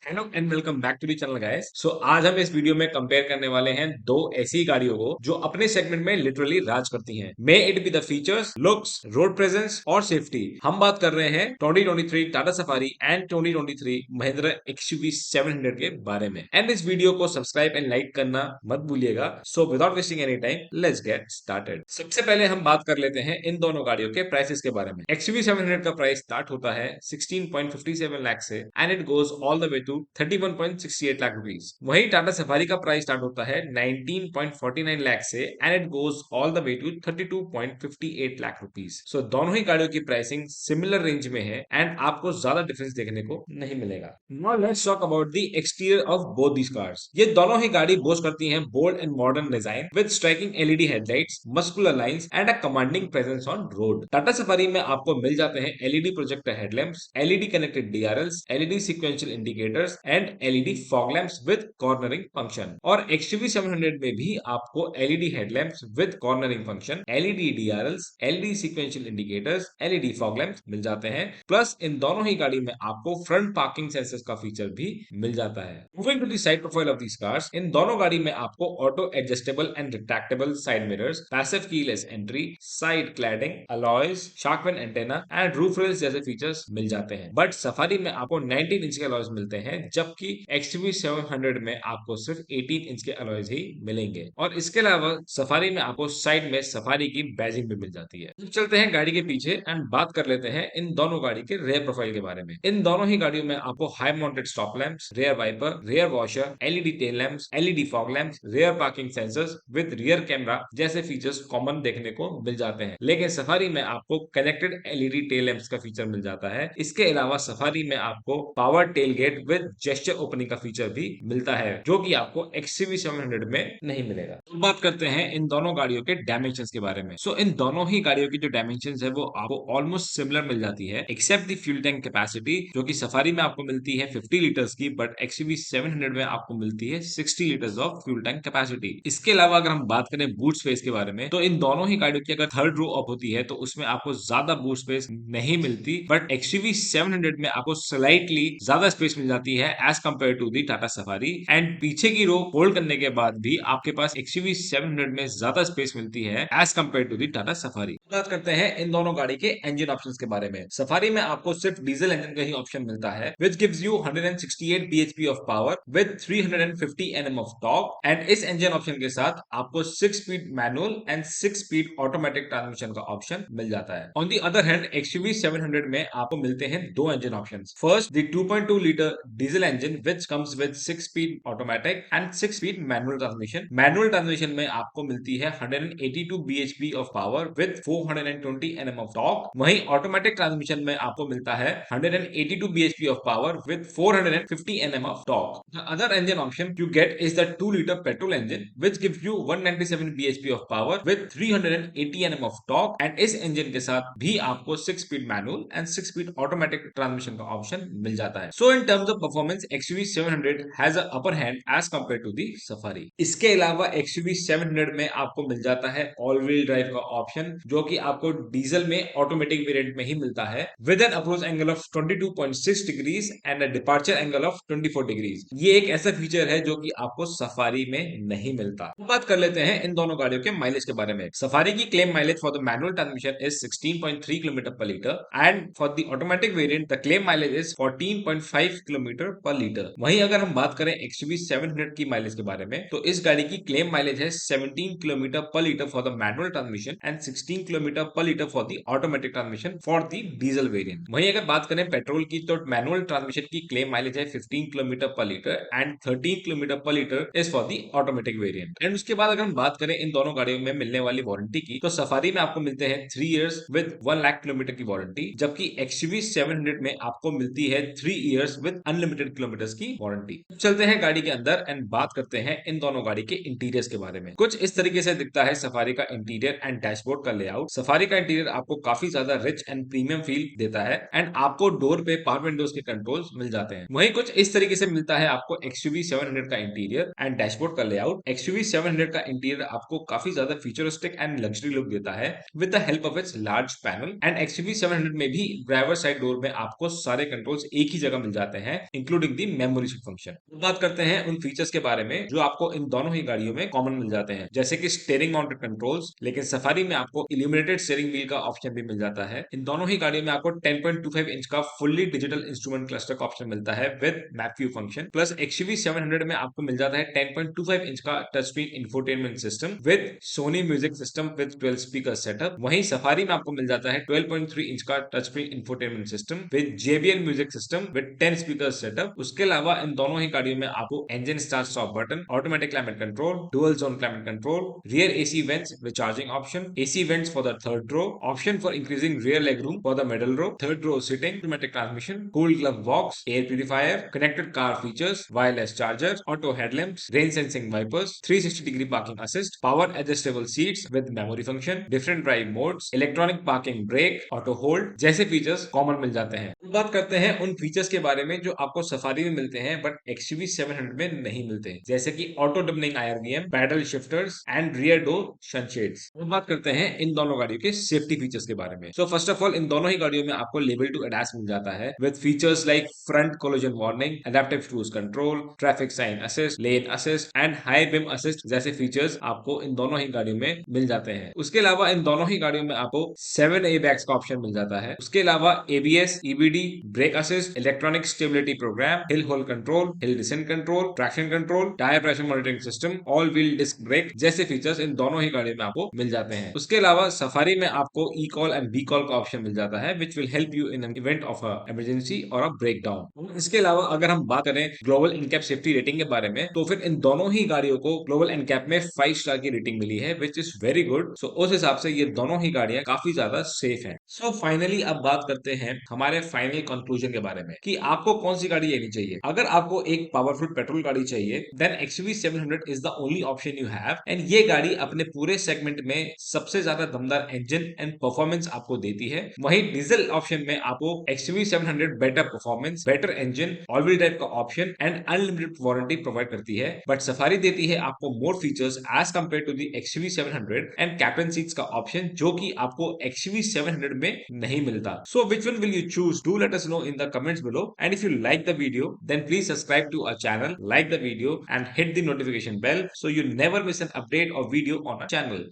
Hello and welcome back to the channel guys. So आज हम इस वीडियो में कंपेयर करने वाले हैं दो ऐसी गाड़ियों को जो अपने सेगमेंट में लिटरली राज करती हैं। May it be the features, looks, road presence और सेफ्टी। हम बात कर रहे हैं 2023 Tata Safari and 2023 Mahindra XUV 700 के बारे में। एंड इस वीडियो को सब्सक्राइब एंड लाइक करना मत भूलिएगा। So without wasting any time let's get started. सबसे पहले हम बात कर लेते हैं इन दोनों गाड़ियों के प्राइसेस के बारे में। एक्सयूवी 700 का प्राइस स्टार्ट होता है 16.57 लाख से and it goes all the way to 31.68 lakh rupees. वहीं टाटा सफारी का प्राइस स्टार्ट होता है 19.49 लाख से and it goes all the way to 32.58 lakh rupees. So दोनों ही गाड़ियों की प्राइसिंग सिमिलर रेंज में है एंड आपको ज्यादा डिफरेंस देखने को नहीं मिलेगा। Now let's talk about the exterior of both these cars. ये दोनों ही गाड़ी बोस्ट करती हैं bold and modern design with striking LED headlights, muscular lines and a commanding presence on road. Tata Safari में आपको मिल जाते हैं LED projector headlamps, LED connected DRLs, LED sequential indicators and LED fog lamps with cornering function. और XUV 700 में भी आपको LED headlamps with cornering function, LED DRLs, LED sequential indicators, LED fog lamps मिल जाते हैं। प्लस इन दोनों ही गाड़ी में आपको फ्रंट पार्किंग सेंसर्स का फीचर भी मिल जाता है। Moving to the side profile of these cars, इन दोनों गाड़ी में आपको auto adjustable and retractable side mirrors, passive keyless entry, side cladding, alloys, shark fin antenna and roof rails जैसे फीचर्स मिल जाते हैं। बट सफारी में आपको 19 इंच के अलॉयज मिलते हैं, जबकि एक्सयूवी 700 में आपको सिर्फ 18 इंच के अलॉयज ही मिलेंगे। और इसके अलावा सफारी में आपको साइड में सफारी की बैजिंग भी मिल जाती है। अब चलते हैं गाड़ी के पीछे एंड बात कर लेते हैं इन दोनों गाड़ी के रेयर प्रोफाइल के बारे में। इन दोनों ही गाड़ियों में आपको high mounted stop lamps, rear wiper, rear washer, LED tail lamps, LED fog lamps, rear parking sensors with rear camera जैसे फीचर्स कॉमन देखने को मिल जाते हैं। लेकिन सफारी में आपको कनेक्टेड एलईडी टेल लैंप्स का फीचर मिल जाता है। इसके अलावा सफारी में आपको power tailgate with gesture opening का फीचर भी मिलता है, जो कि आपको एक्सयूवी 700 में नहीं मिलेगा। तो बात करते हैं इन दोनों गाड़ियों के डायमेंशंस के बारे में। सो इन दोनों ही गाड़ियों की जो डायमेंशंस है वो आपको ऑलमोस्ट सिमिलर मिल जाती है, except the fuel tank capacity, जो कि सफारी में आपको मिलती है 50 लीटर्स की, बट एक्सयूवी 700 में आपको मिलती है 60 litres of fuel tank capacity. इसके अलावा अगर हम बात करें बूट स्पेस के बारे में, तो इन दोनों ही गाड़ियों की अगर थर्ड रो अप होती है तो उसमें आपको ज्यादा बूट स्पेस नहीं मिलती, बट एक्सयूवी 700 में आपको स्लाइटली ज्यादा स्पेस मिल जाती है as compare to the Tata Safari. And पीछे की रो होल्ड करने के बाद भी आपके पास एक्सयूवी 700 में ज्यादा स्पेस मिलती है as compare to the Tata Safari. बात करते हैं इन दोनों गाड़ी के इंजन ऑप्शंस के बारे में। सफारी में आपको सिर्फ डीजल इंजन का ही ऑप्शन मिलता है which gives you 168 bhp of power with 350 Nm of torque. And इस इंजन ऑप्शन के साथ आपको 6 speed manual and 6 speed automatic transmission का ऑप्शन मिल जाता है। On the other hand XUV 700 में आपको मिलते हैं दो engine options. First the 2.2 litre diesel engine which comes with 6 speed automatic and 6 speed manual transmission. Manual transmission में आपको मिलती है 182 bhp of power with 420 Nm of torque. वहीं ऑटोमेटिक ट्रांसमिशन में आपको मिलता है 182 bhp of power with 450 Nm of torque. The other engine option you get is the 2 liter petrol engine which gives you 197 bhp of power with 380 Nm of torque। And इस engine के साथ भी आपको 6 speed manual and 6 speed automatic transmission का option मिल जाता है। So in terms of performance XUV 700 has a upper hand as compare to the Safari. इसके अलावा एक्सयूवी 700 में आपको मिल जाता है ऑल व्हील ड्राइव का ऑप्शन, जो कि आपको डीजल में ऑटोमेटिक वेरिएंट में ही मिलता है with an approach angle of 22.6 degrees and a departure angle of 24 degrees. ये एक ऐसा फीचर है जो कि आपको सफारी में नहीं मिलता। बात कर लेते हैं इन दोनों गाड़ियों के माइलेज के बारे में। सफारी की claim mileage for the manual transmission is 16.3 kilometre per litre and for the automatic variant the claim mileage is 14.5 kilometre per litre. वहीं अगर हम बात करें एक्सयूवी 700 की माइलेज के बारे में, तो इस गाड़ी की क्लेम माइलेज है 17 kilometre per litre for the manual transmission and 16 kilometre per litre for the automatic transmission for the diesel variant. वहीं अगर बात करें पेट्रोल की, तो मैनुअल ट्रांसमिशन की क्लेम माइलेज है 15 kilometre per litre and 13 kilometre per litre is for the automatic variant. And उसके बाद अगर हम बात करें इन दोनों गाड़ियों में मिलने वाली वारंटी की, तो सफारी में आपको मिलते हैं 3 इयर्स विद 1 लाख किलोमीटर की वारंटी, जबकि एक्सयूवी 700 में आपको मिलती है 3 इयर्स विद अनलिमिटेड किलोमीटर्स की वारंटी। चलते हैं गाड़ी के अंदर एंड बात करते हैं इन दोनों गाड़ी के इंटीरियर्स के बारे में। कुछ इस तरीके से दिखता है सफारी का इंटीरियर एंड डैशबोर्ड का लेआउट। सफारी का इंटीरियर आपको काफी ज्यादा रिच एंड प्रीमियम फील देता है एंड आपको डोर पे पावर विंडोज के कंट्रोल्स मिल जाते हैं। वहीं कुछ इस तरीके से मिलता है आपको XUV 700 का इंटीरियर एंड डैशबोर्ड का लेआउट। XUV 700 का इंटीरियर आपको काफी ज्यादा फ्यूचरिस्टिक एंड लग्जरी लुक देता है with the help of its large panel and XUV 700 में भी ड्राइवर साइड डोर में आपको सारे कंट्रोल्स एक ही जगह मिल जाते हैं इंक्लूडिंग दी मेमोरी फंक्शन। बात करते हैं उन फीचर्स के बारे में जो आपको इन दोनों ही गाड़ियों में कॉमन मिल जाते हैं, जैसे कि स्टीयरिंग माउंटेड कंट्रोल्स, लेकिन सफारी में आपको इल्यूमिनेटेड स्टीयरिंग व्हील का ऑप्शन भी मिल जाता है। इन दोनों ही गाड़ियों में आपको 10.25 इंच का फुल्ली डिजिटल इंस्ट्रूमेंट क्लस्टर का ऑप्शन मिलता है with map view function. Plus XUV 700 में आपको मिल जाता है 10.25 इंच का touch screen infotainment system with Sony music system with 12 speaker setup. वहीं सफारी में आपको मिल जाता है 12.3 इंच का touch screen infotainment system with JBL music system with 10 speaker setup. उसके अलावा इन दोनों ही गाड़ियों में आपको engine start stop button, automatic climate control, dual zone climate control, rear AC vents with charging option, AC vents for the third row, option for increasing rear leg room for the middle row, third row seating, automatic transmission, cool glove box, air purifier, connected car features, wireless charger, auto headlamps, rain sensing wipers, 360-degree parking assist, power adjustable seats with memory function, different drive modes, electronic parking brake, auto hold जैसे features common मिल जाते हैं। बात करते हैं उन features के बारे में जो आपको सफारी में मिलते हैं बट XUV 700 में नहीं मिलते, जैसे कि auto doubling IRVM, paddle shifters and rear door sunshades. अब बात करते हैं इन दोनों गाड़ियों के सेफ्टी फीचर्स के बारे में। So first of all in दोनों ही गाड़ियों में आपको लेवल 2 ADAS मिल जाता है with features like front collision warning, adaptive cruise control, traffic sign assist, lane assist and high beam assist जैसे फीचर्स आपको इन दोनों ही गाड़ियों में मिल जाते हैं। उसके अलावा इन दोनों ही गाड़ियों में आपको 7 एयरबैग्स का ऑप्शन मिल जाता है। उसके अलावा ABS, EBD, brake assist, electronic stability programme, hill hold control, hill descent control, traction control, tyre pressure monitoring system, all wheel disc brake जैसे फीचर्स इन दोनों ही गाड़ियों में आपको मिल जाते हैं। उसके अलावा सफारी में आपको E-कॉल एंड B-कॉल का ऑप्शन मिल जाता है which will help you in an event of a emergency और अ ब्रेकडाउन। इसके अलावा अगर हम बात करें ग्लोबल इनकैप सेफ्टी रेटिंग के बारे में, तो फिर इन दोनों ही गाड़ियों को ग्लोबल इनकैप में 5 स्टार की रेटिंग मिली है विच इज वेरी गुड। सो उस हिसाब से ये दोनों ही गाड़ियां काफी ज्यादा सेफ हैं। सो फाइनली अब बात करते हैं हमारे फाइनल कंक्लूजन के बारे में कि आपको कौन सी गाड़ी लेनी चाहिए। अगर आपको एक पावरफुल पेट्रोल गाड़ी चाहिए then XUV 700 is the only option you have and ये गाड़ी अपने पूरे सेगमेंट में सबसे ज्यादा दमदार इंजन एंड परफॉर्मेंस आपको देती है। वहीं डीजल ऑप्शन में आपको XUV 700 better performance, better engine, all wheel drive का option and unlimited warranty provide करती है। बट सफारी देती है आपको more features as compare to the XUV 700 and captain seats का ऑप्शन जो कि आपको XUV 700 में नहीं मिलता। So which one will you choose? Do let us know in the comments below and if you like the video then please subscribe to our channel, like the video and hit the notification bell so you never miss an update or video on our channel.